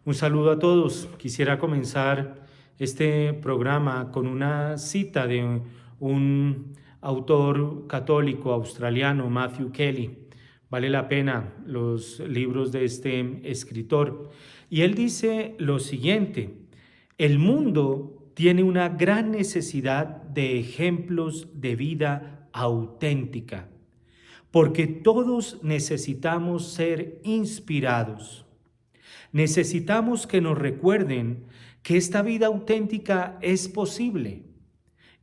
Un saludo a todos. Quisiera comenzar este programa con una cita de un autor católico australiano, Matthew Kelly. Vale la pena los libros de este escritor. Y él dice lo siguiente: el mundo tiene una gran necesidad de ejemplos de vida auténtica, porque todos necesitamos ser inspirados. Necesitamos que nos recuerden que esta vida auténtica es posible,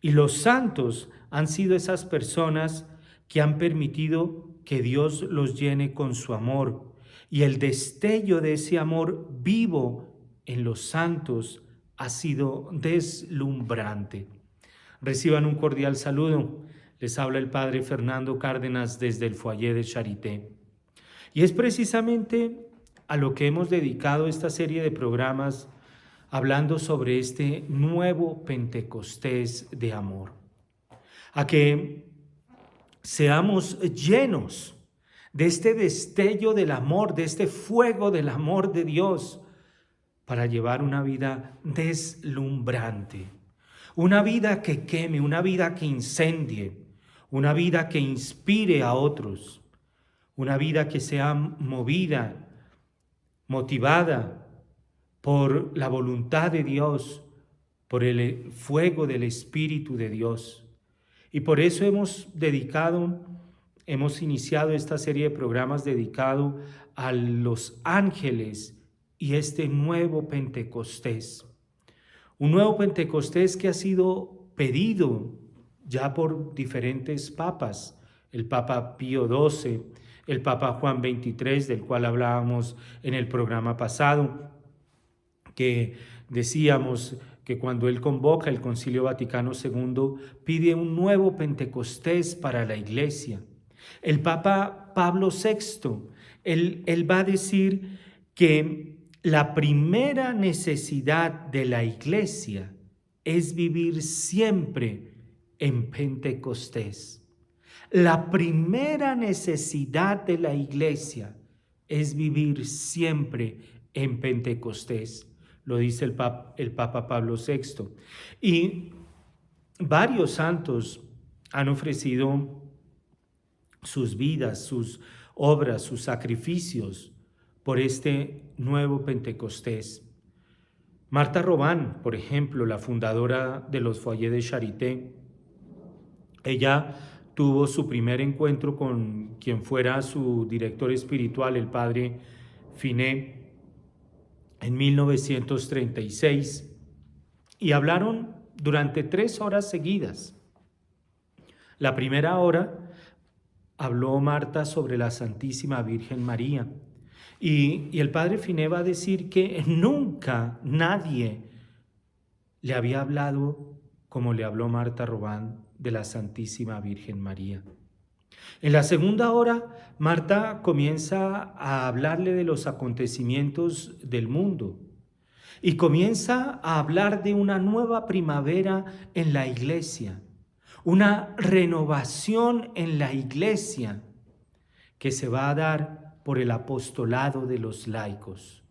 y los santos han sido esas personas que han permitido que Dios los llene con su amor, y el destello de ese amor vivo en los santos ha sido deslumbrante. Reciban un cordial saludo. Les habla el Padre Fernando Cárdenas desde el Foyer de Charité. Y es precisamente a lo que hemos dedicado esta serie de programas, hablando sobre este nuevo Pentecostés de amor. A que seamos llenos de este destello del amor, de este fuego del amor de Dios, para llevar una vida deslumbrante, una vida que queme, una vida que incendie, una vida que inspire a otros, una vida que sea movida, motivada por la voluntad de Dios, por el fuego del Espíritu de Dios. Y por eso hemos iniciado esta serie de programas dedicado a los ángeles y este nuevo Pentecostés. Un nuevo Pentecostés que ha sido pedido ya por diferentes papas, el Papa Pío XII, el Papa Juan XXIII, del cual hablábamos en el programa pasado, que decíamos que cuando él convoca el Concilio Vaticano II, pide un nuevo Pentecostés para la Iglesia. El Papa Pablo VI, él va a decir que la primera necesidad de la Iglesia es vivir siempre en Pentecostés. La primera necesidad de la Iglesia es vivir siempre en Pentecostés, lo dice el Papa Pablo VI. Y varios santos han ofrecido sus vidas, sus obras, sus sacrificios por este nuevo Pentecostés. Martha Robin, por ejemplo, la fundadora de los Foyers de Charité, ella tuvo su primer encuentro con quien fuera su director espiritual, el padre Finet, en 1936, y hablaron durante 3 horas seguidas. La primera hora habló Marta sobre la Santísima Virgen María, y el padre Finet va a decir que nunca nadie le había hablado como le habló Martha Robin de la Santísima Virgen María. En la segunda hora, Marta comienza a hablarle de los acontecimientos del mundo y comienza a hablar de una nueva primavera en la Iglesia, una renovación en la Iglesia que se va a dar por el apostolado de los laicos,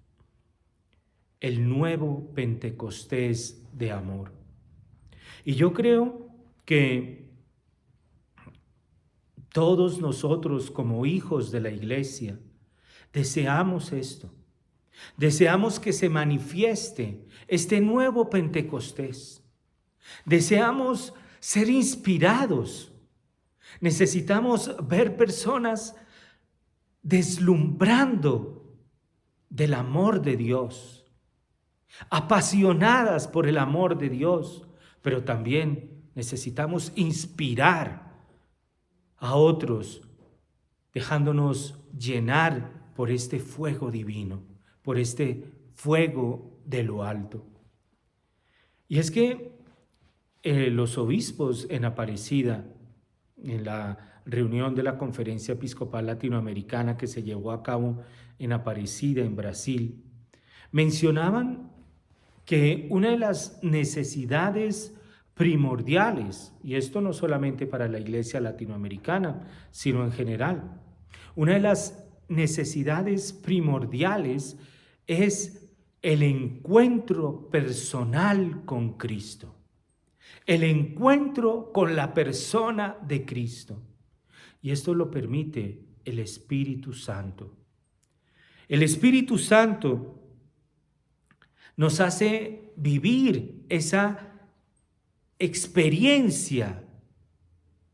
el nuevo Pentecostés de amor. Y yo creo que todos nosotros como hijos de la Iglesia deseamos esto. Deseamos que se manifieste este nuevo Pentecostés. Deseamos ser inspirados. Necesitamos ver personas deslumbrando del amor de Dios, apasionadas por el amor de Dios, pero también necesitamos inspirar a otros, dejándonos llenar por este fuego divino, por este fuego de lo alto. Y es que los obispos en Aparecida, en la reunión de la Conferencia Episcopal Latinoamericana que se llevó a cabo en Aparecida, en Brasil, mencionaban que una de las necesidades primordiales, y esto no solamente para la Iglesia latinoamericana, sino en general, una de las necesidades primordiales es el encuentro personal con Cristo, el encuentro con la persona de Cristo. Y esto lo permite el Espíritu Santo. El Espíritu Santo nos hace vivir esa experiencia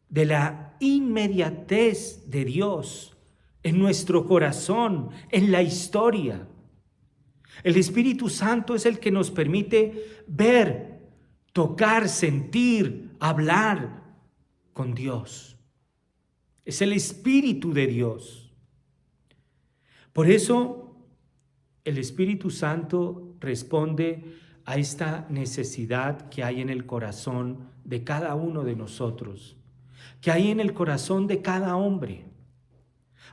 de la inmediatez de Dios en nuestro corazón, en la historia. El Espíritu Santo es el que nos permite ver, tocar, sentir, hablar con Dios. Es el Espíritu de Dios. Por eso, el Espíritu Santo responde a esta necesidad que hay en el corazón de cada uno de nosotros, que hay en el corazón de cada hombre.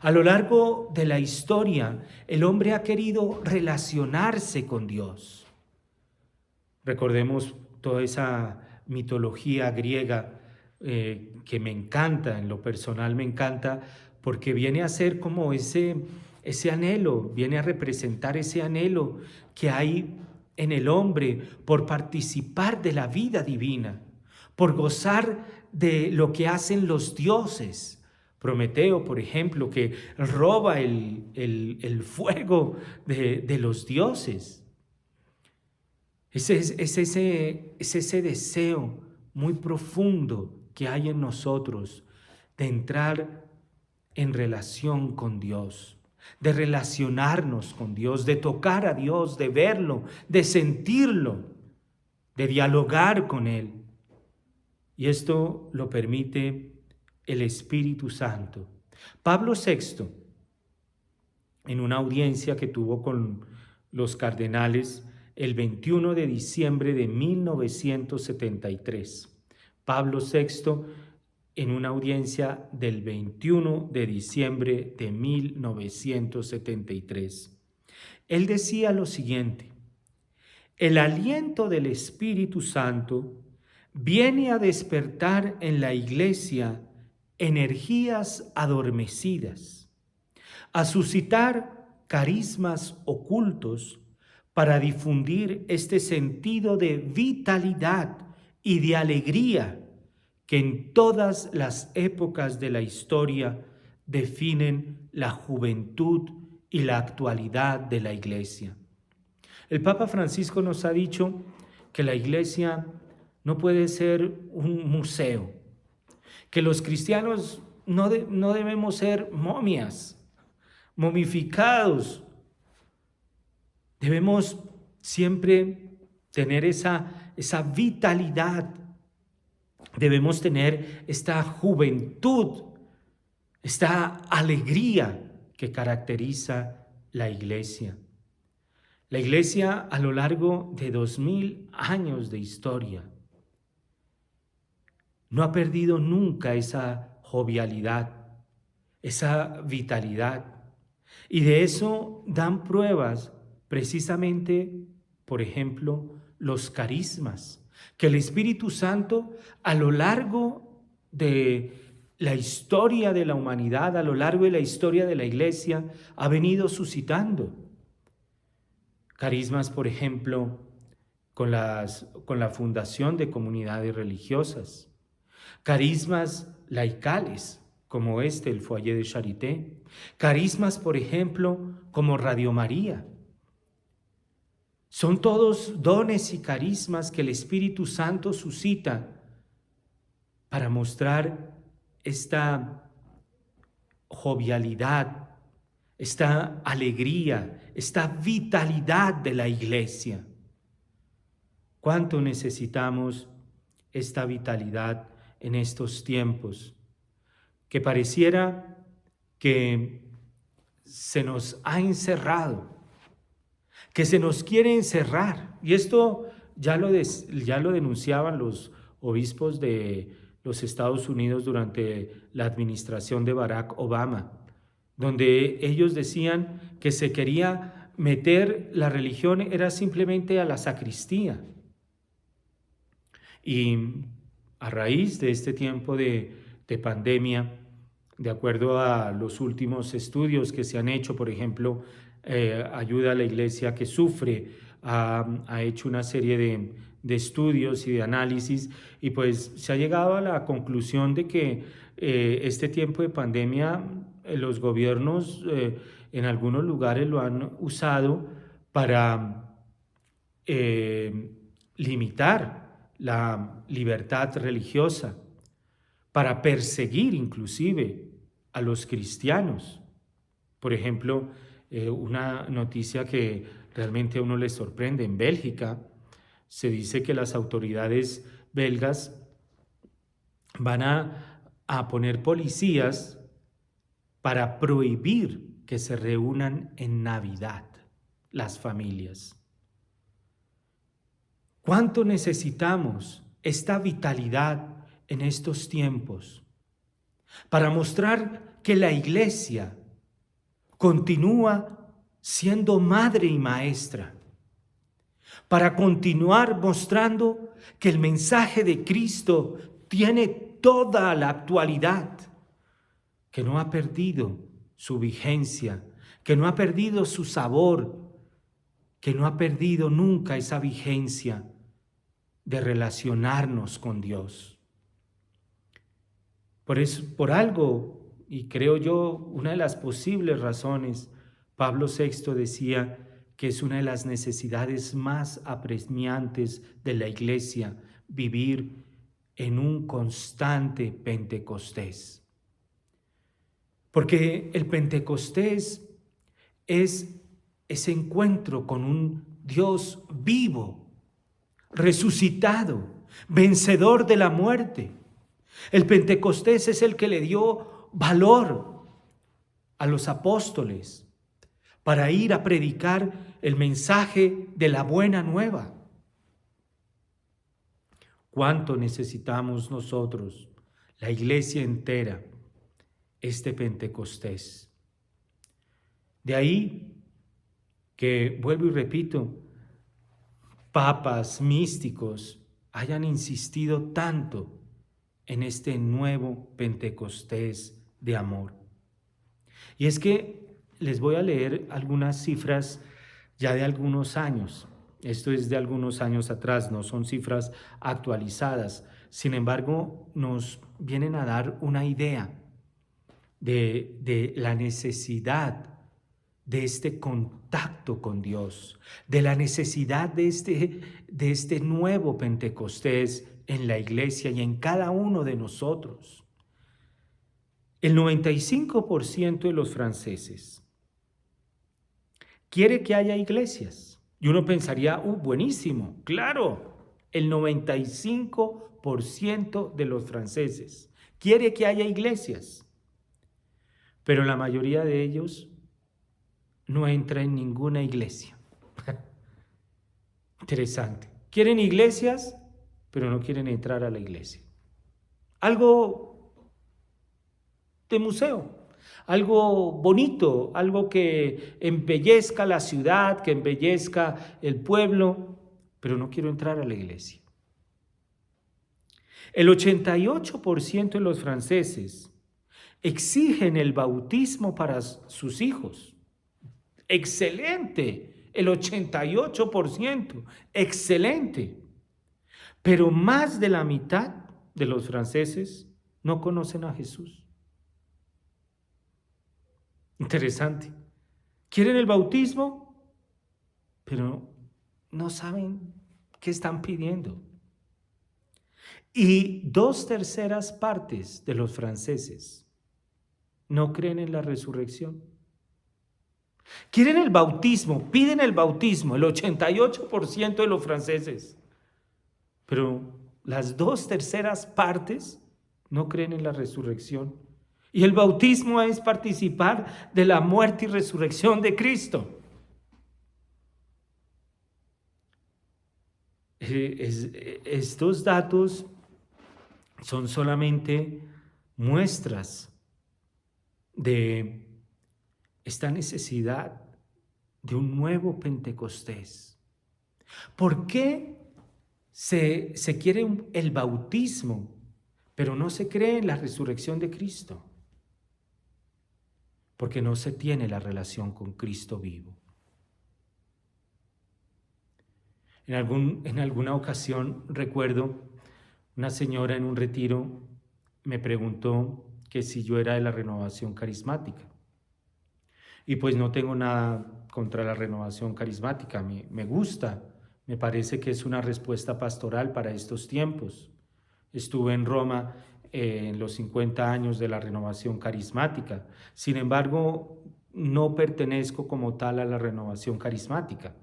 A lo largo de la historia, el hombre ha querido relacionarse con Dios. Recordemos toda esa mitología griega que me encanta, en lo personal me encanta, porque viene a ser como ese anhelo, viene a representar ese anhelo que hay en el hombre por participar de la vida divina, por gozar de lo que hacen los dioses. Prometeo, por ejemplo, que roba el fuego de los dioses. Es ese deseo muy profundo que hay en nosotros de entrar en relación con Dios, de relacionarnos con Dios, de tocar a Dios, de verlo, de sentirlo, de dialogar con Él. Y esto lo permite el Espíritu Santo. Pablo VI, en una audiencia que tuvo con los cardenales el 21 de diciembre de 1973, Pablo VI, en una audiencia del 21 de diciembre de 1973, él decía lo siguiente: el aliento del Espíritu Santo viene a despertar en la Iglesia energías adormecidas, a suscitar carismas ocultos para difundir este sentido de vitalidad y de alegría que en todas las épocas de la historia definen la juventud y la actualidad de la Iglesia. El Papa Francisco nos ha dicho que la Iglesia no puede ser un museo, que los cristianos no debemos ser momias, momificados. Debemos siempre tener esa vitalidad. Debemos tener esta juventud, esta alegría que caracteriza la Iglesia. La Iglesia, a lo largo de 2000 años de historia, no ha perdido nunca esa jovialidad, esa vitalidad. Y de eso dan pruebas precisamente, por ejemplo, los carismas, que el Espíritu Santo a lo largo de la historia de la humanidad, a lo largo de la historia de la Iglesia, ha venido suscitando. Carismas, por ejemplo, con la fundación de comunidades religiosas. Carismas laicales, como el Foyer de Charité. Carismas, por ejemplo, como Radio María. Son todos dones y carismas que el Espíritu Santo suscita para mostrar esta jovialidad, esta alegría, esta vitalidad de la Iglesia. ¿Cuánto necesitamos esta vitalidad en estos tiempos? Que pareciera que se nos ha encerrado, que se nos quiere encerrar. Y esto ya lo denunciaban los obispos de los Estados Unidos durante la administración de Barack Obama, donde ellos decían que se quería meter la religión, era simplemente a la sacristía. Y a raíz de este tiempo de pandemia, de acuerdo a los últimos estudios que se han hecho, por ejemplo, ayuda a la iglesia que sufre, ha hecho una serie de estudios y de análisis, y pues se ha llegado a la conclusión de que este tiempo de pandemia, los gobiernos en algunos lugares lo han usado para limitar la libertad religiosa, para perseguir inclusive a los cristianos. Por ejemplo, una noticia que realmente a uno le sorprende: en Bélgica se dice que las autoridades belgas van a poner policías para prohibir que se reúnan en Navidad las familias. ¿Cuánto necesitamos esta vitalidad en estos tiempos para mostrar que la iglesia continúa siendo madre y maestra, para continuar mostrando que el mensaje de Cristo tiene toda la actualidad, que no ha perdido su vigencia, que no ha perdido su sabor, que no ha perdido nunca esa vigencia de relacionarnos con Dios? Por eso, por algo, y creo yo, una de las posibles razones, Pablo VI decía que es una de las necesidades más apremiantes de la iglesia vivir en un constante Pentecostés. Porque el Pentecostés es ese encuentro con un Dios vivo, resucitado, vencedor de la muerte. El Pentecostés es el que le dio valor a los apóstoles para ir a predicar el mensaje de la buena nueva. ¿Cuánto necesitamos nosotros, la iglesia entera, este Pentecostés? De ahí que, vuelvo y repito, papas, místicos hayan insistido tanto en este nuevo Pentecostés de amor. Y es que les voy a leer algunas cifras ya de algunos años. Esto es de algunos años atrás, no son cifras actualizadas. Sin embargo, nos vienen a dar una idea de la necesidad de este contacto con Dios, de la necesidad de este nuevo Pentecostés en la iglesia y en cada uno de nosotros. El 95% de los franceses quiere que haya iglesias. Y uno pensaría, buenísimo, claro, el 95% de los franceses quiere que haya iglesias. Pero la mayoría de ellos no entra en ninguna iglesia. Interesante. Quieren iglesias, pero no quieren entrar a la iglesia. Algo de museo, algo bonito, algo que embellezca la ciudad, que embellezca el pueblo, pero no quiero entrar a la iglesia. El 88% de los franceses exigen el bautismo para sus hijos. Excelente, el 88%, excelente. Pero más de la mitad de los franceses no conocen a Jesús. Interesante. Quieren el bautismo, pero no saben qué están pidiendo. Y 2/3 partes de los franceses no creen en la resurrección. Quieren el bautismo, piden el bautismo, el 88% de los franceses, pero las 2/3 partes no creen en la resurrección. Y el bautismo es participar de la muerte y resurrección de Cristo. Estos datos son solamente muestras de esta necesidad de un nuevo Pentecostés. ¿Por qué se quiere el bautismo, pero no se cree en la resurrección de Cristo? porque no se tiene la relación con Cristo vivo. En alguna ocasión recuerdo una señora en un retiro me preguntó que si yo era de la renovación carismática. Y pues no tengo nada contra la renovación carismática, me gusta, me parece que es una respuesta pastoral para estos tiempos. Estuve en Roma en los 50 años de la renovación carismática. Sin embargo, no pertenezco como tal a la renovación carismática.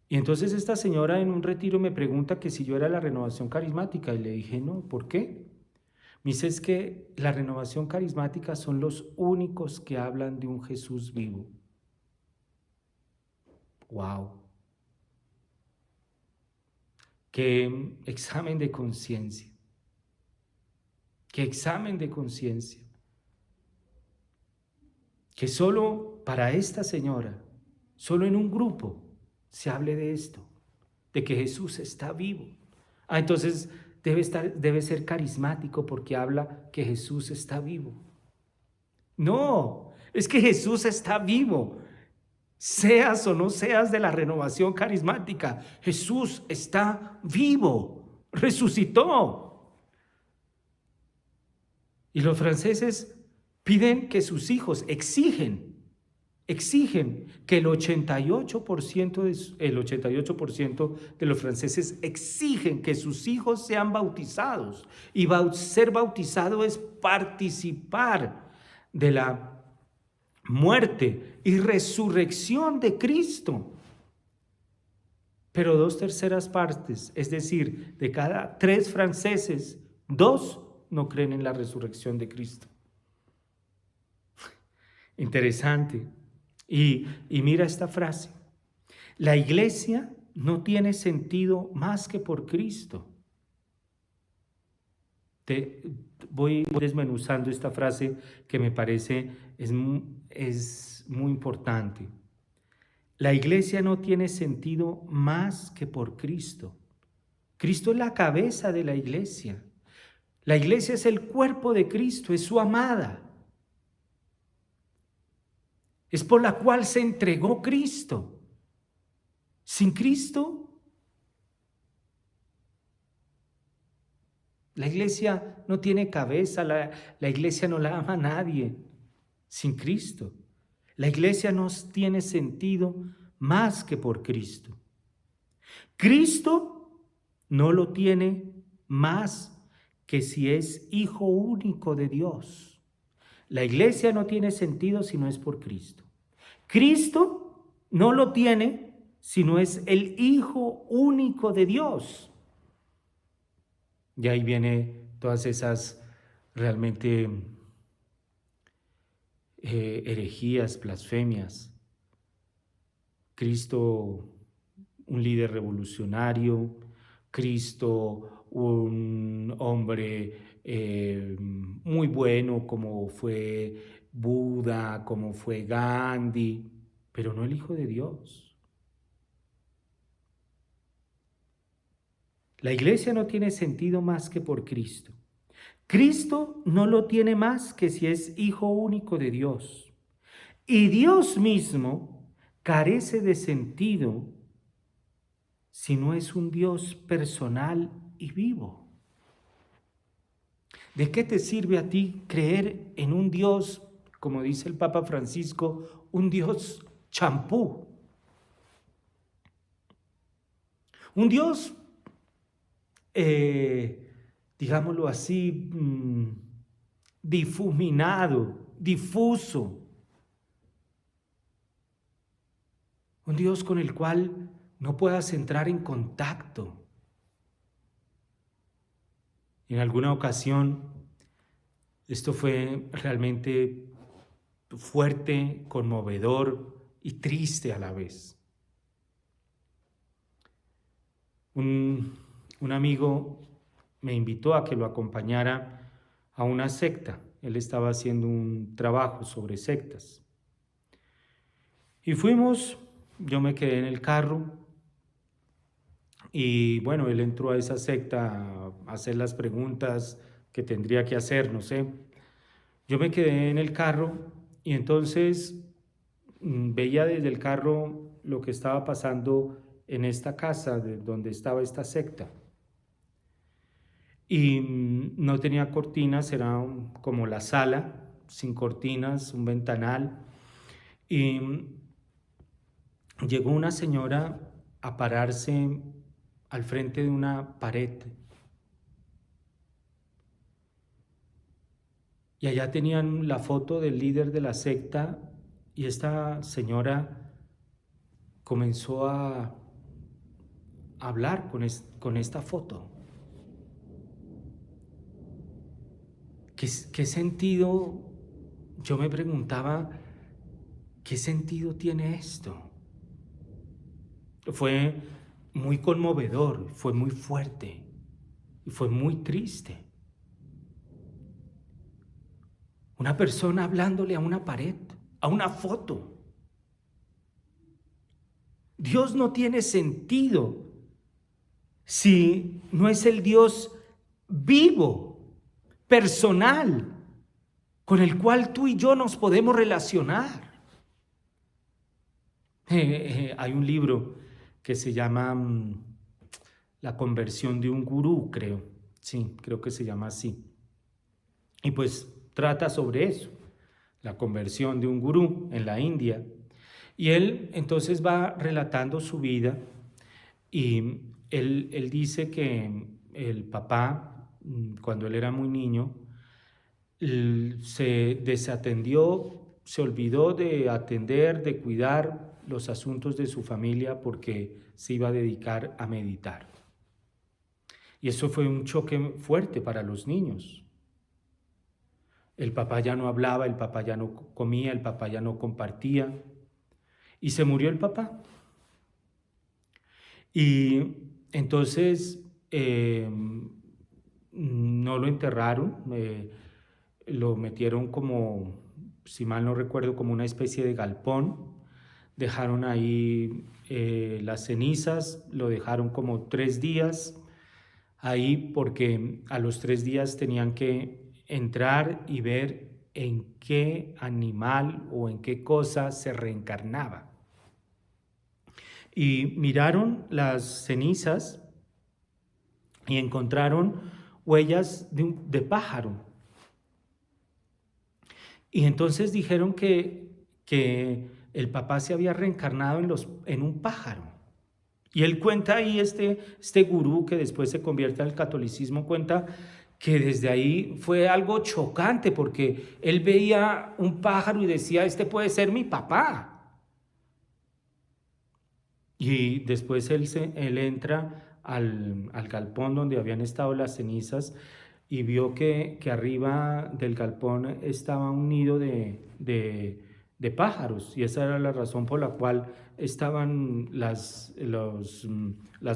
Y entonces esta señora en un retiro me pregunta que si yo era de la renovación carismática y le dije no, ¿por qué? Me dice es que la renovación carismática son los únicos que hablan de un Jesús vivo. ¡Wow! ¡Qué examen de conciencia! ¡Qué examen de conciencia! Que solo para esta señora, solo en un grupo, se hable de esto, de que Jesús está vivo. Entonces debe ser carismático porque habla que Jesús está vivo. No, es que Jesús está vivo. Seas o no seas de la renovación carismática, Jesús está vivo, resucitó. Y los franceses piden que sus hijos exigen que el 88% de los franceses exigen que sus hijos sean bautizados. Y ser bautizado es participar de la muerte y resurrección de Cristo. Pero 2/3 partes, es decir, de cada 3 franceses, 2 no creen en la resurrección de Cristo. Interesante. Y mira esta frase: la iglesia no tiene sentido más que por Cristo. Voy desmenuzando esta frase que me parece es muy importante. La iglesia no tiene sentido más que por Cristo. Cristo es la cabeza de la iglesia. La iglesia es el cuerpo de Cristo, es su amada. Es por la cual se entregó Cristo. Sin Cristo, la iglesia no tiene cabeza, la iglesia no la ama a nadie. Sin Cristo, la iglesia no tiene sentido más que por Cristo. Cristo no lo tiene más que si es hijo único de Dios. La iglesia no tiene sentido si no es por Cristo. Cristo no lo tiene si no es el Hijo único de Dios. Y ahí viene todas esas realmente herejías, blasfemias. Cristo, un líder revolucionario, Cristo, un hombre muy bueno como fue Buda, como fue Gandhi, pero no el Hijo de Dios. La iglesia no tiene sentido más que por Cristo. Cristo no lo tiene más que si es Hijo único de Dios. Y Dios mismo carece de sentido si no es un Dios personal y vivo. ¿De qué te sirve a ti creer en un Dios, como dice el Papa Francisco, un Dios champú? Un Dios, digámoslo así, difuminado, difuso. Un Dios con el cual no puedas entrar en contacto. En alguna ocasión, esto fue realmente fuerte, conmovedor y triste a la vez. Un amigo me invitó a que lo acompañara a una secta. Él estaba haciendo un trabajo sobre sectas. Y fuimos, yo me quedé en el carro. Y bueno, él entró a esa secta a hacer las preguntas que tendría que hacer, no sé. Yo me quedé en el carro Y entonces veía desde el carro lo que estaba pasando en esta casa donde estaba esta secta. Y no tenía cortinas, era como la sala, sin cortinas, un ventanal. Y llegó una señora a pararse al frente de una pared. Y allá tenían la foto del líder de la secta y esta señora comenzó a hablar con esta foto. ¿Qué sentido? Yo me preguntaba, ¿qué sentido tiene esto? Fue muy conmovedor, fue muy fuerte y fue muy triste. Una persona hablándole a una pared, a una foto. Dios no tiene sentido si no es el Dios vivo, personal, con el cual tú y yo nos podemos relacionar. Hay un libro que se llama La conversión de un gurú, creo. Sí, creo que se llama así. Y pues trata sobre eso, la conversión de un gurú en la India. Y él entonces va relatando su vida y él dice que el papá, cuando él era muy niño, se desatendió, se olvidó de atender, de cuidar los asuntos de su familia porque se iba a dedicar a meditar. Y eso fue un choque fuerte para los niños. El papá ya no hablaba, el papá ya no comía, el papá ya no compartía. Y se murió el papá. Y entonces no lo enterraron, lo metieron como, si mal no recuerdo, como una especie de galpón. Dejaron ahí las cenizas, lo dejaron como 3 días ahí porque a los 3 días tenían que entrar y ver en qué animal o en qué cosa se reencarnaba. Y miraron las cenizas y encontraron huellas de pájaro. Y entonces dijeron que el papá se había reencarnado en un pájaro. Y él cuenta ahí, este gurú que después se convierte al catolicismo, cuenta que desde ahí fue algo chocante porque él veía un pájaro y decía, este puede ser mi papá. Y después él entra al galpón donde habían estado las cenizas y vio que arriba del galpón estaba un nido de pájaros, y esa era la razón por la cual estaban las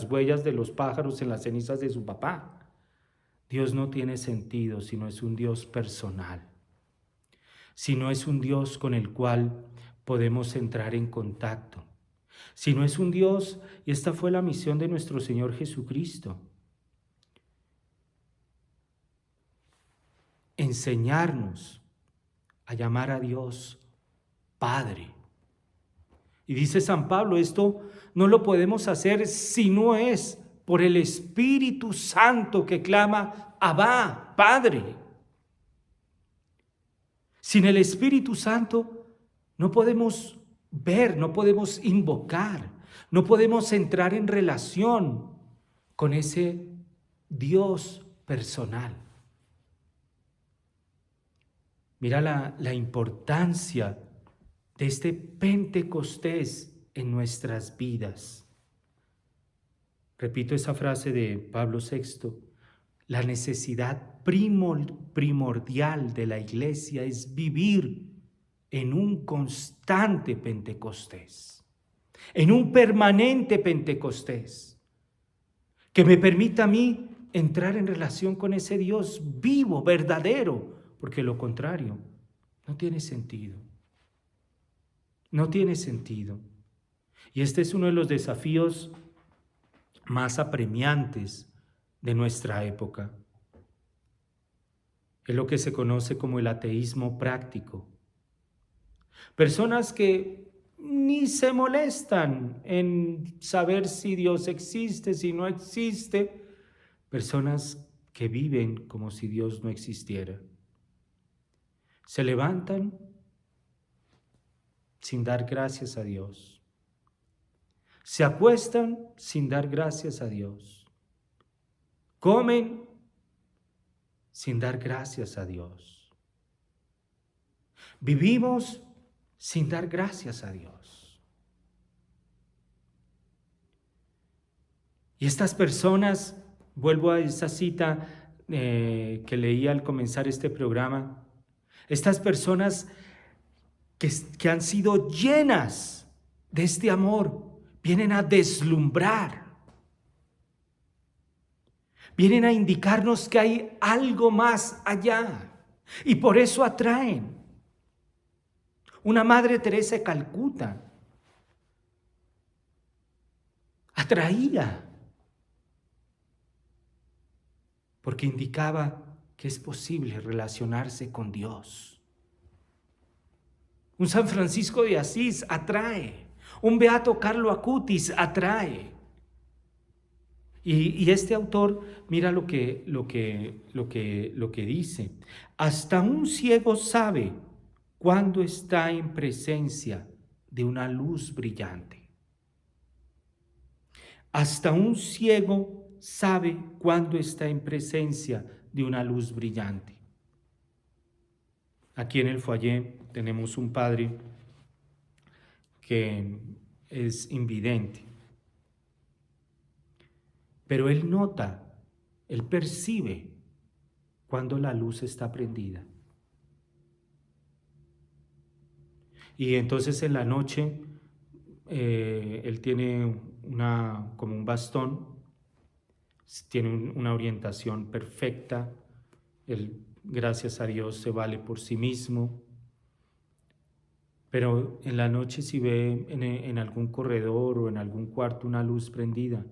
huellas de los pájaros en las cenizas de su papá. Dios no tiene sentido si no es un Dios personal, si no es un Dios con el cual podemos entrar en contacto, si no es un Dios, y esta fue la misión de nuestro Señor Jesucristo, enseñarnos a llamar a Dios Padre. Y dice San Pablo, esto no lo podemos hacer si no es por el Espíritu Santo que clama, Abba, Padre. Sin el Espíritu Santo no podemos ver, no podemos invocar, no podemos entrar en relación con ese Dios personal. Mira la importancia de este Pentecostés en nuestras vidas. Repito esa frase de Pablo VI, la necesidad primordial de la iglesia es vivir en un constante Pentecostés, en un permanente Pentecostés, que me permita a mí entrar en relación con ese Dios vivo, verdadero, porque lo contrario no tiene sentido. No tiene sentido. Y este es uno de los desafíos más apremiantes de nuestra época. Es lo que se conoce como el ateísmo práctico. Personas que ni se molestan en saber si Dios existe, si no existe. Personas que viven como si Dios no existiera. Se levantan sin dar gracias a Dios. Se acuestan sin dar gracias a Dios. Comen sin dar gracias a Dios. Vivimos sin dar gracias a Dios. Y estas personas, vuelvo a esa cita que leí al comenzar este programa, estas personas que han sido llenas de este amor, vienen a deslumbrar, vienen a indicarnos que hay algo más allá y por eso atraen. Una Madre Teresa de Calcuta atraía porque indicaba que es posible relacionarse con Dios. Un San Francisco de Asís atrae. Un Beato Carlo Acutis atrae. Y este autor, mira lo que dice. Hasta un ciego sabe cuando está en presencia de una luz brillante. Hasta un ciego sabe cuando está en presencia de una luz brillante. Aquí en el foyer tenemos un padre que es invidente, pero él nota, él percibe cuando la luz está prendida. Y entonces en la noche él tiene como un bastón, tiene una orientación perfecta, él, gracias a Dios, se vale por sí mismo. Pero en la noche si ve en algún corredor o en algún cuarto una luz prendida,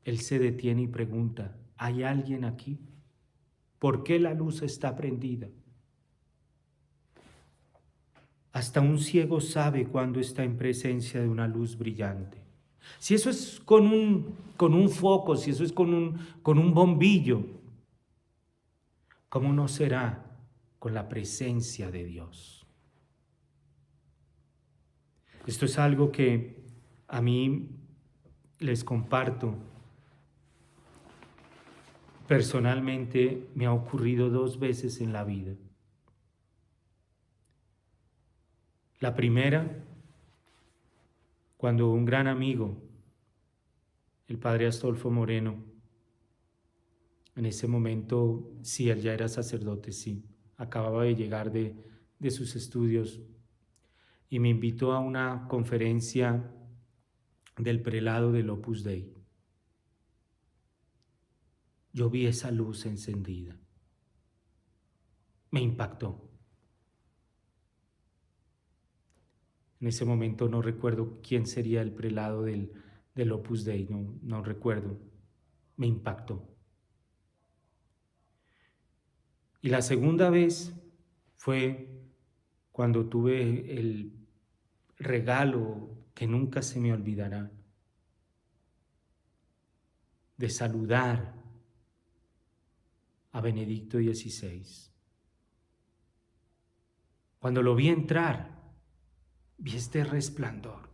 él se detiene y pregunta, ¿hay alguien aquí? ¿Por qué la luz está prendida? Hasta un ciego sabe cuando está en presencia de una luz brillante. Si eso es con un foco, si eso es con un bombillo, ¿cómo no será con la presencia de Dios? Esto es algo que a mí les comparto. Personalmente me ha ocurrido 2 veces en la vida. La primera, cuando un gran amigo, el padre Astolfo Moreno, en ese momento, sí, él ya era sacerdote, sí, acababa de llegar de sus estudios y me invitó a una conferencia del prelado del Opus Dei. Yo vi esa luz encendida. Me impactó. En ese momento no recuerdo quién sería el prelado del Opus Dei, no recuerdo. Me impactó. Y la segunda vez fue cuando tuve el regalo que nunca se me olvidará de saludar a Benedicto XVI. Cuando lo vi entrar, vi este resplandor.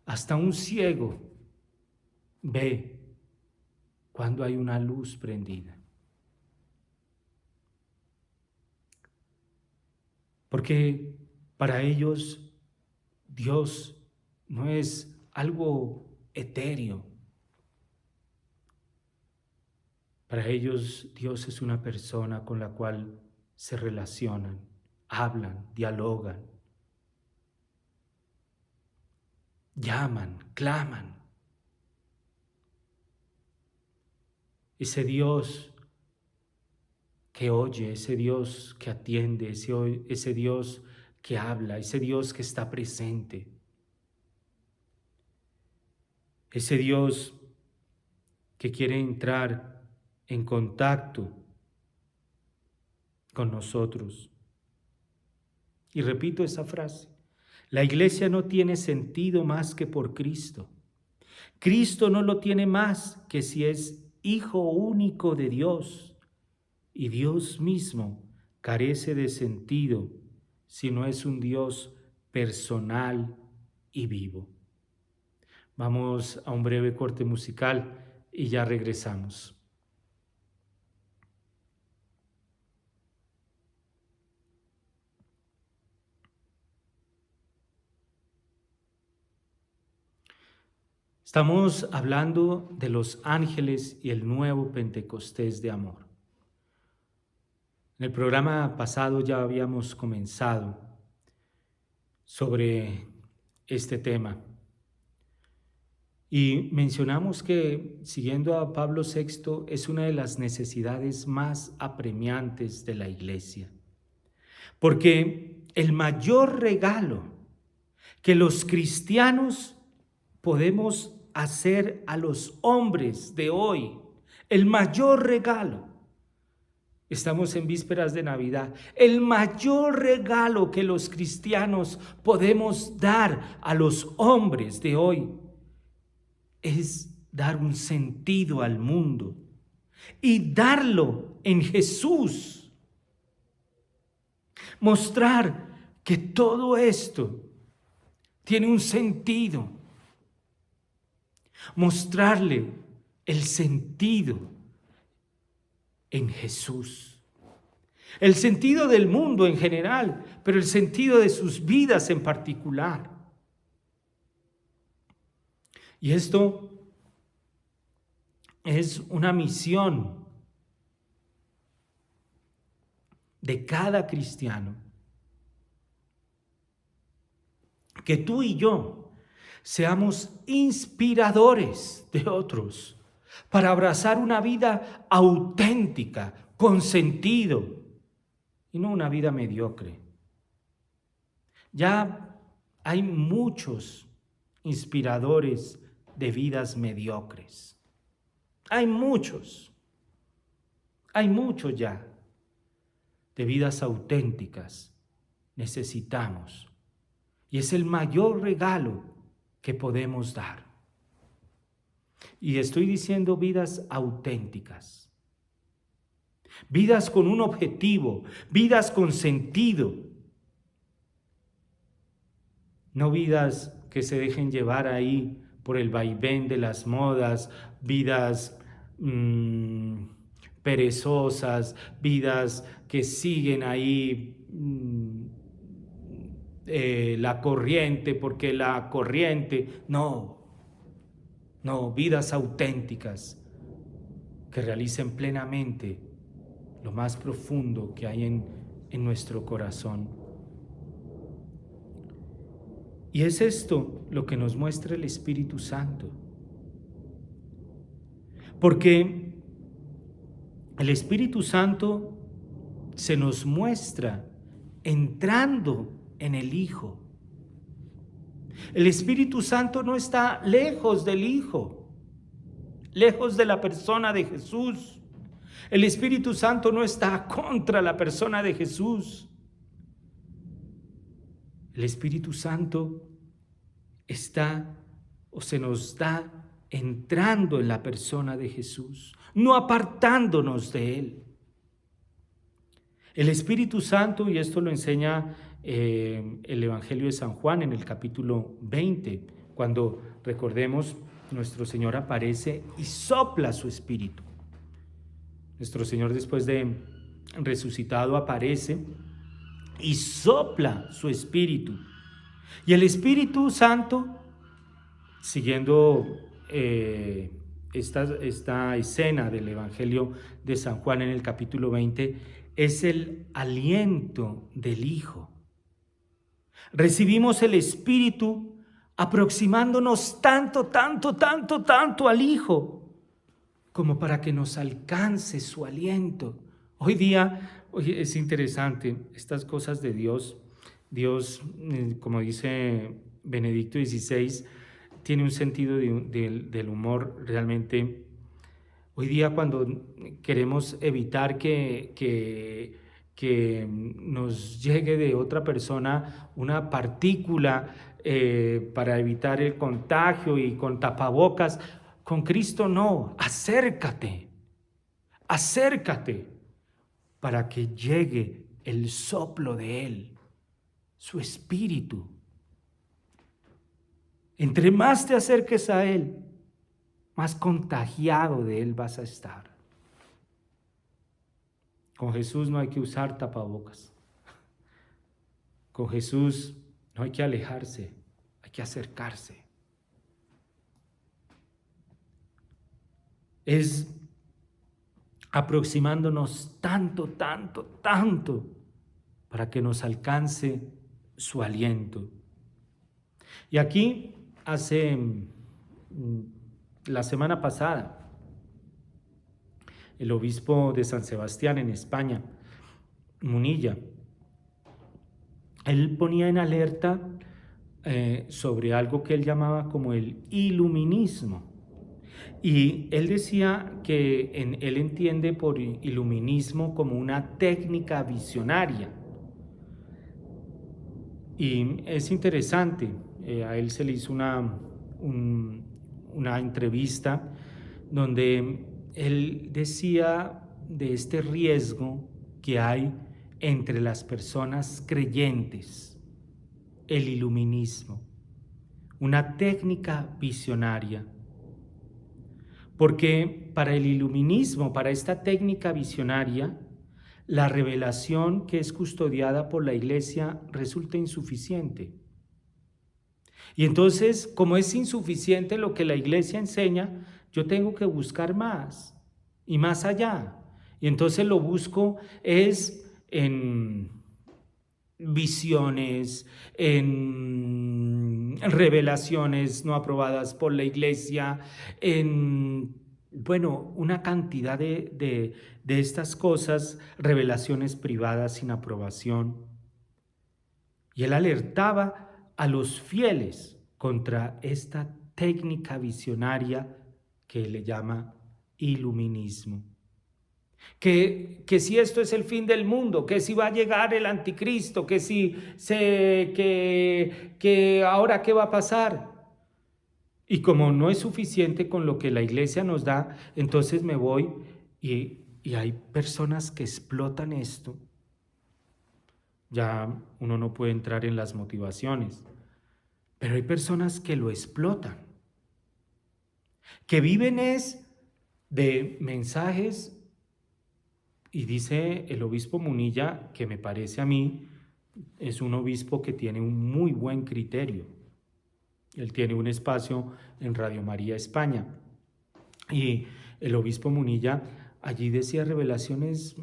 Hasta un ciego ve cuando hay una luz prendida. Porque para ellos Dios no es algo etéreo. Para ellos Dios es una persona con la cual se relacionan, hablan, dialogan, llaman, claman. Ese Dios que oye, ese Dios que atiende, ese Dios que habla, ese Dios que está presente. Ese Dios que quiere entrar en contacto con nosotros. Y repito esa frase. La iglesia no tiene sentido más que por Cristo. Cristo no lo tiene más que si es Hijo único de Dios. Y Dios mismo carece de sentido si no es un Dios personal y vivo. Vamos a un breve corte musical y ya regresamos. Estamos hablando de los ángeles y el nuevo Pentecostés de amor. En el programa pasado ya habíamos comenzado sobre este tema y mencionamos que, siguiendo a Pablo VI, es una de las necesidades más apremiantes de la iglesia, porque el mayor regalo que los cristianos podemos hacer a los hombres de hoy, el mayor regalo, estamos en vísperas de Navidad, el mayor regalo que los cristianos podemos dar a los hombres de hoy es dar un sentido al mundo y darlo en Jesús. Mostrar que todo esto tiene un sentido. Mostrarle el sentido en Jesús. El sentido del mundo en general, pero el sentido de sus vidas en particular. Y esto es una misión de cada cristiano. Que tú y yo seamos inspiradores de otros para abrazar una vida auténtica, con sentido, y no una vida mediocre. Ya hay muchos inspiradores de vidas mediocres. Hay muchos ya de vidas auténticas. Necesitamos. Y es el mayor regalo que podemos dar. Y estoy diciendo vidas auténticas. Vidas con un objetivo, vidas con sentido. No vidas que se dejen llevar ahí por el vaivén de las modas, vidas perezosas, vidas que siguen ahí la corriente, porque la corriente, no, vidas auténticas que realicen plenamente lo más profundo que hay en nuestro corazón. Y es esto lo que nos muestra el Espíritu Santo, porque el Espíritu Santo se nos muestra entrando en el Hijo. El Espíritu Santo no está lejos del Hijo, lejos de la persona de Jesús. El Espíritu Santo no está contra la persona de Jesús. El Espíritu Santo está o se nos da entrando en la persona de Jesús, no apartándonos de Él. El Espíritu Santo, y esto lo enseña el Evangelio de San Juan en el capítulo 20, cuando, recordemos, nuestro Señor aparece y sopla su Espíritu. Nuestro Señor, después de resucitado, aparece y sopla su Espíritu. Y el Espíritu Santo, siguiendo esta escena del Evangelio de San Juan en el capítulo 20, es el aliento del Hijo. Recibimos el Espíritu aproximándonos tanto al Hijo, como para que nos alcance su aliento. Hoy día es interesante estas cosas de Dios. Dios, como dice Benedicto XVI, tiene un sentido del humor realmente. Hoy día, cuando queremos evitar que que nos llegue de otra persona una partícula para evitar el contagio y con tapabocas. Con Cristo no, acércate para que llegue el soplo de Él, su espíritu. Entre más te acerques a Él, más contagiado de Él vas a estar. Con Jesús no hay que usar tapabocas. Con Jesús no hay que alejarse, hay que acercarse. Es aproximándonos tanto para que nos alcance su aliento. Y aquí, la semana pasada, el obispo de San Sebastián en España, Munilla, él ponía en alerta sobre algo que él llamaba como el iluminismo. Y él decía que él entiende por iluminismo como una técnica visionaria. Y es interesante, a él se le hizo una entrevista donde él decía de este riesgo que hay entre las personas creyentes, el iluminismo, una técnica visionaria. Porque para el iluminismo, para esta técnica visionaria, la revelación que es custodiada por la Iglesia resulta insuficiente. Y entonces, como es insuficiente lo que la Iglesia enseña, yo tengo que buscar más y más allá. Y entonces lo busco es en visiones, en revelaciones no aprobadas por la Iglesia, en, una cantidad de estas cosas, revelaciones privadas sin aprobación. Y él alertaba a los fieles contra esta técnica visionaria que le llama iluminismo. Que si esto es el fin del mundo, que si va a llegar el anticristo, que ahora qué va a pasar. Y como no es suficiente con lo que la Iglesia nos da, entonces me voy y hay personas que explotan esto. Ya uno no puede entrar en las motivaciones, pero hay personas que lo explotan, que viven de mensajes. Y dice el obispo Munilla, que me parece a mí, es un obispo que tiene un muy buen criterio. Él tiene un espacio en Radio María España. Y el obispo Munilla allí decía revelaciones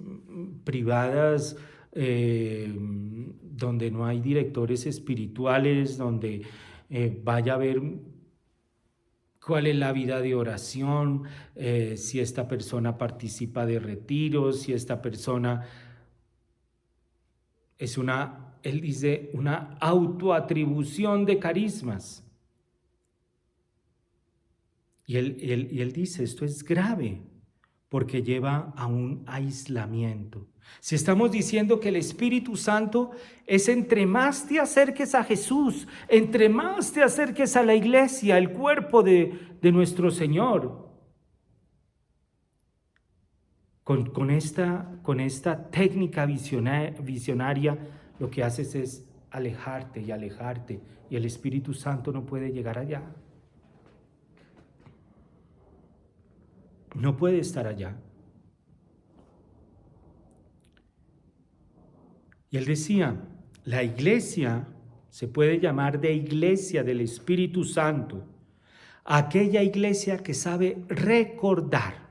privadas, donde no hay directores espirituales, donde vaya a ver cuál es la vida de oración, si esta persona participa de retiros, si esta persona es él dice, una autoatribución de carismas. Y él dice, esto es grave, porque lleva a un aislamiento. Si estamos diciendo que el Espíritu Santo es entre más te acerques a Jesús, entre más te acerques a la Iglesia, el cuerpo de nuestro Señor, con esta técnica visionaria, lo que haces es alejarte, y el Espíritu Santo no puede llegar allá. No puede estar allá. Y él decía, la Iglesia se puede llamar de Iglesia del Espíritu Santo, aquella Iglesia que sabe recordar.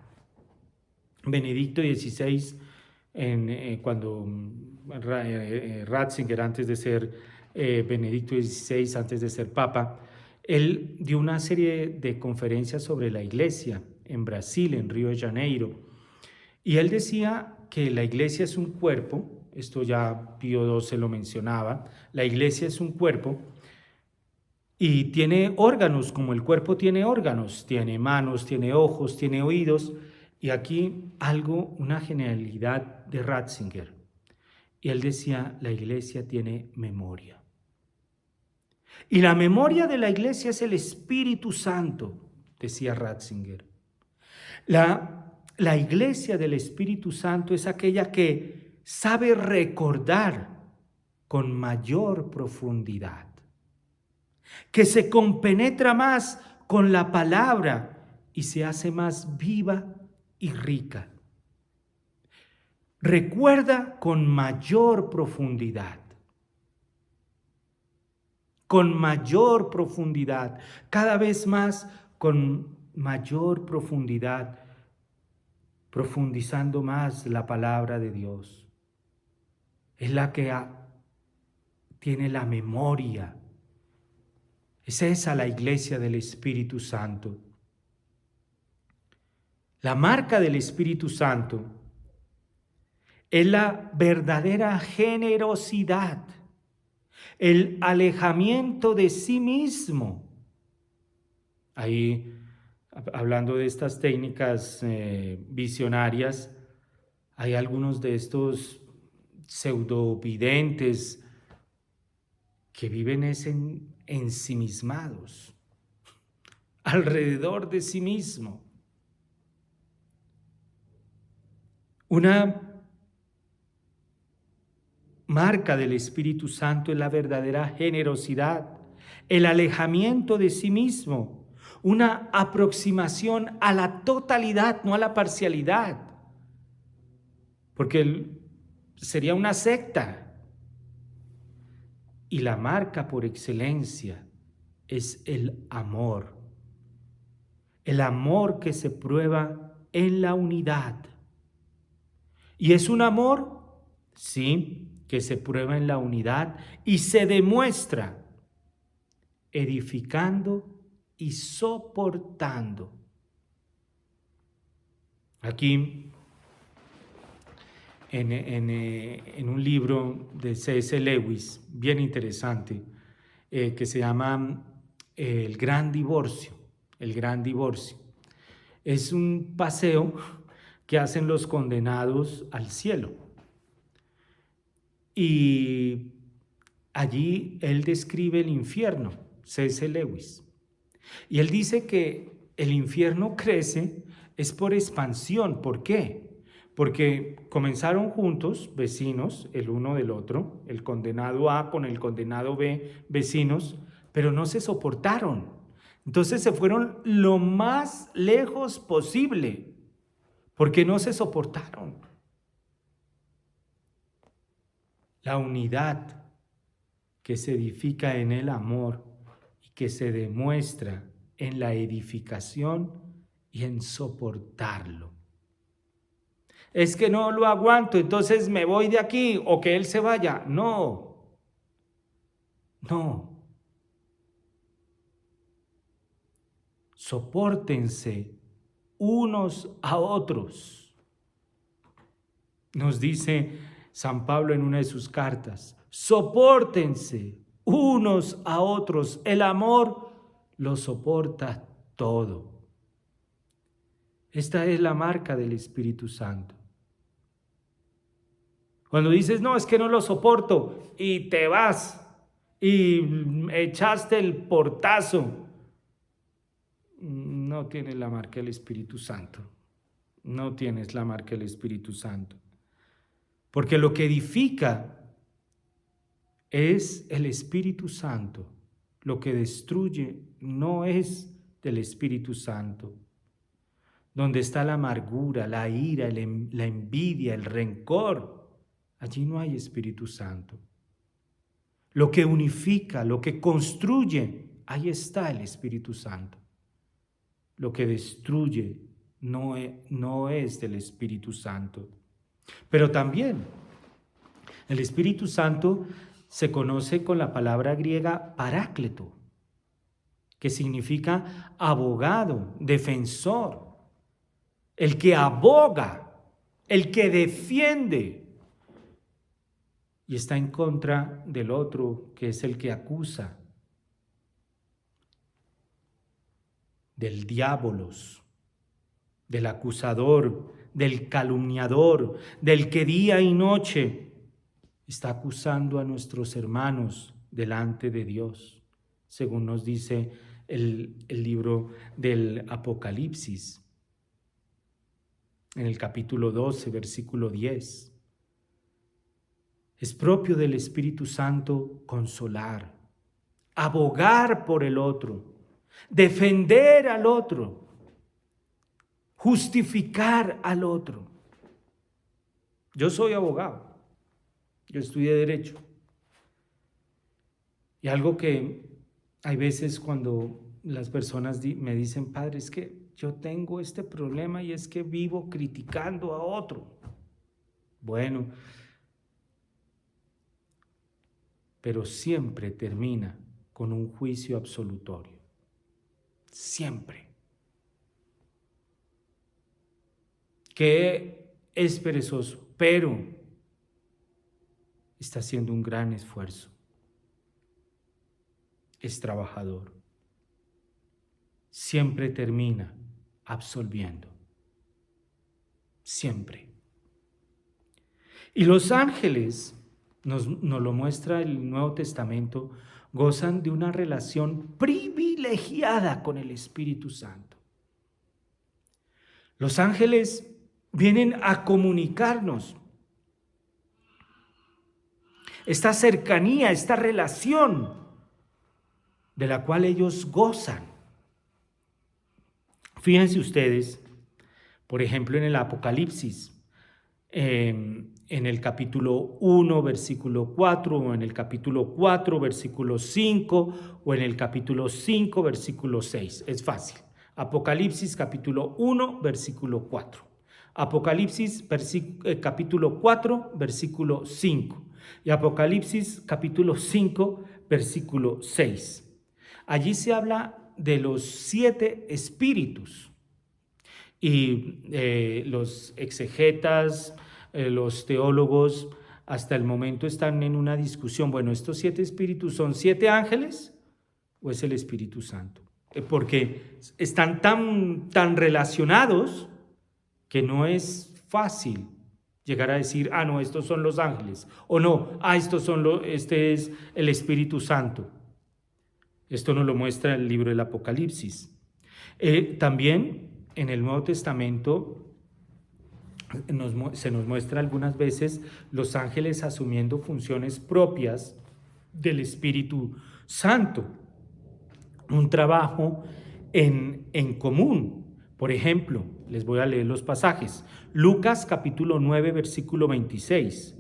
Benedicto XVI, cuando Ratzinger, antes de ser Benedicto XVI, antes de ser Papa, él dio una serie de conferencias sobre la Iglesia en Brasil, en Río de Janeiro, y él decía que la Iglesia es un cuerpo. Esto ya Pío XII lo mencionaba, la Iglesia es un cuerpo y tiene órganos, como el cuerpo tiene órganos, tiene manos, tiene ojos, tiene oídos. Y aquí una genialidad de Ratzinger. Y él decía, la iglesia tiene memoria. Y la memoria de la iglesia es el Espíritu Santo, decía Ratzinger. La iglesia del Espíritu Santo es aquella que sabe recordar con mayor profundidad, que se compenetra más con la palabra y se hace más viva y rica. Recuerda con mayor profundidad. Con mayor profundidad, cada vez más con mayor profundidad, profundizando más la palabra de Dios. Es la que tiene la memoria. Es esa la iglesia del Espíritu Santo. La marca del Espíritu Santo es la verdadera generosidad, el alejamiento de sí mismo. Ahí, hablando de estas técnicas visionarias, hay algunos de estos pseudovidentes que viven ensimismados, alrededor de sí mismo. Una marca del Espíritu Santo es la verdadera generosidad, el alejamiento de sí mismo, una aproximación a la totalidad, no a la parcialidad, porque sería una secta. Y la marca por excelencia es el amor que se prueba en la unidad. Y es un amor, sí, que se prueba en la unidad y se demuestra edificando y soportando. Aquí, en un libro de C.S. Lewis, bien interesante, que se llama El Gran Divorcio. El Gran Divorcio. Es un paseo que hacen los condenados al cielo. Y allí él describe el infierno, C.S. Lewis. Y él dice que el infierno crece es por expansión. ¿Por qué? Porque comenzaron juntos, vecinos, el uno del otro, el condenado A con el condenado B, vecinos, pero no se soportaron. Entonces se fueron lo más lejos posible, porque no se soportaron. La unidad que se edifica en el amor y que se demuestra en la edificación y en soportarlo. Es que no lo aguanto, entonces me voy de aquí o que él se vaya. No. Sopórtense unos a otros. Nos dice San Pablo en una de sus cartas, sopórtense unos a otros. El amor lo soporta todo. Esta es la marca del Espíritu Santo. Cuando dices, no, es que no lo soporto, y te vas, y echaste el portazo, no tienes la marca del Espíritu Santo. No tienes la marca del Espíritu Santo. Porque lo que edifica es el Espíritu Santo. Lo que destruye no es del Espíritu Santo. Donde está la amargura, la ira, la envidia, el rencor, allí no hay Espíritu Santo. Lo que unifica, lo que construye, ahí está el Espíritu Santo. Lo que destruye no es del Espíritu Santo. Pero también el Espíritu Santo se conoce con la palabra griega parácleto, que significa abogado, defensor, el que aboga, el que defiende, y está en contra del otro, que es el que acusa, del diabolos, del acusador, del calumniador, del que día y noche está acusando a nuestros hermanos delante de Dios, según nos dice el libro del Apocalipsis, en el capítulo 12, versículo 10. Es propio del Espíritu Santo consolar, abogar por el otro, defender al otro, justificar al otro. Yo soy abogado, yo estudié Derecho. Y algo que hay veces cuando las personas me dicen, padre, es que yo tengo este problema y es que vivo criticando a otro. Bueno, pero siempre termina con un juicio absolutorio. Siempre. Que es perezoso, pero está haciendo un gran esfuerzo. Es trabajador. Siempre termina absolviendo. Siempre. Y los ángeles, nos lo muestra el Nuevo Testamento, gozan de una relación privilegiada con el Espíritu Santo. Los ángeles vienen a comunicarnos esta cercanía, esta relación de la cual ellos gozan. Fíjense ustedes, por ejemplo, en el Apocalipsis, en el capítulo 1, versículo 4, o en el capítulo 4, versículo 5, o en el capítulo 5, versículo 6. Es fácil. Apocalipsis, capítulo 1, versículo 4. Apocalipsis, capítulo 4, versículo 5. Y Apocalipsis, capítulo 5, versículo 6. Allí se habla de los 7 espíritus. Y los exegetas, los teólogos, hasta el momento están en una discusión. Bueno, ¿estos 7 espíritus son 7 ángeles o es el Espíritu Santo? Porque están tan relacionados que no es fácil llegar a decir, no, estos son los ángeles, o no, este es el Espíritu Santo. Esto nos lo muestra el libro del Apocalipsis. También en el Nuevo Testamento se nos muestra algunas veces los ángeles asumiendo funciones propias del Espíritu Santo, un trabajo en común. Por ejemplo, les voy a leer los pasajes. Lucas capítulo 9, versículo 26,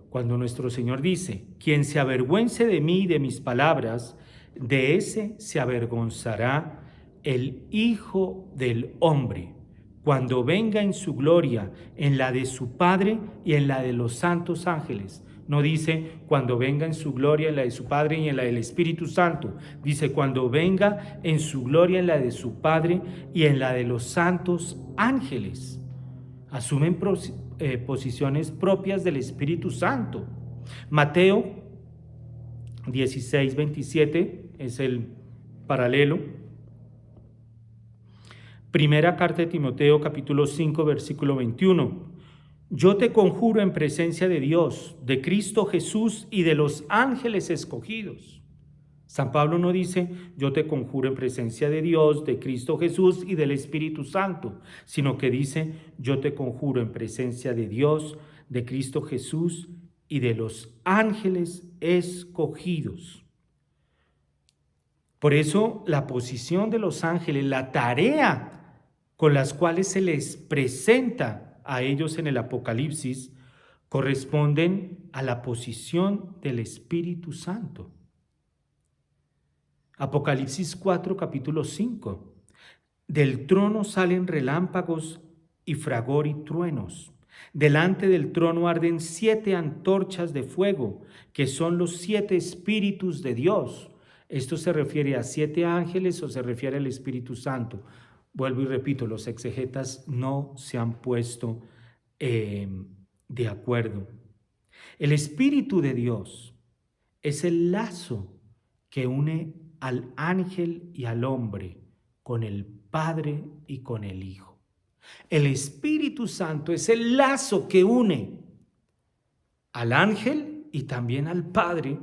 cuando nuestro Señor dice, quien se avergüence de mí y de mis palabras, de ese se avergonzará el Hijo del Hombre, cuando venga en su gloria, en la de su Padre y en la de los santos ángeles. No dice cuando venga en su gloria, en la de su Padre y en la del Espíritu Santo. Dice cuando venga en su gloria, en la de su Padre y en la de los santos ángeles. Asumen posiciones propias del Espíritu Santo. Mateo 16, 27 es el paralelo. Primera carta de Timoteo, capítulo 5, versículo 21. Yo te conjuro en presencia de Dios, de Cristo Jesús y de los ángeles escogidos. San Pablo no dice, yo te conjuro en presencia de Dios, de Cristo Jesús y del Espíritu Santo, sino que dice, yo te conjuro en presencia de Dios, de Cristo Jesús y de los ángeles escogidos. Por eso la posición de los ángeles, la tarea con las cuales se les presenta a ellos en el Apocalipsis, corresponden a la posición del Espíritu Santo. Apocalipsis 4, capítulo 5. Del trono salen relámpagos y fragor y truenos. Delante del trono arden 7 antorchas de fuego, que son los 7 espíritus de Dios. ¿Esto se refiere a 7 ángeles o se refiere al Espíritu Santo? Vuelvo y repito, los exegetas no se han puesto de acuerdo. El Espíritu de Dios es el lazo que une al ángel y al hombre con el Padre y con el Hijo. El Espíritu Santo es el lazo que une al ángel y también al Padre,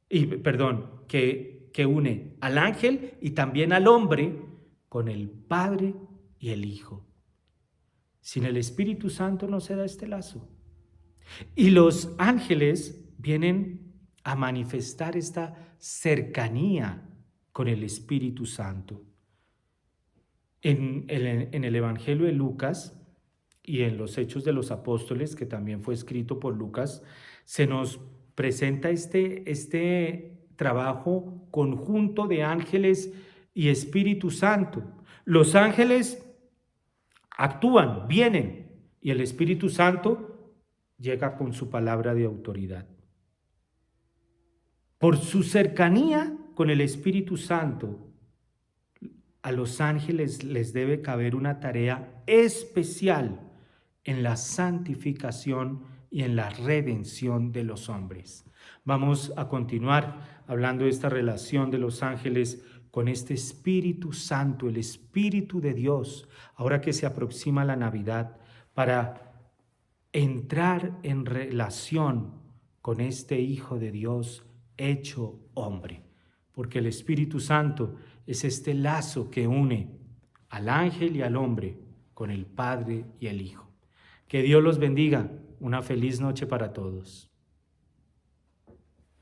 que une al ángel y también al hombre con el Padre y el Hijo. Sin el Espíritu Santo no se da este lazo. Y los ángeles vienen a manifestar esta cercanía con el Espíritu Santo. En el Evangelio de Lucas y en los Hechos de los Apóstoles, que también fue escrito por Lucas, se nos presenta este trabajo conjunto de ángeles y Espíritu Santo. Los ángeles actúan, vienen, y el Espíritu Santo llega con su palabra de autoridad. Por su cercanía con el Espíritu Santo, a los ángeles les debe caber una tarea especial en la santificación y en la redención de los hombres. Vamos a continuar hablando de esta relación de los ángeles con este Espíritu Santo, el Espíritu de Dios, ahora que se aproxima la Navidad, para entrar en relación con este Hijo de Dios hecho hombre, porque el Espíritu Santo es este lazo que une al ángel y al hombre con el Padre y el Hijo. Que Dios los bendiga. Una feliz noche para todos.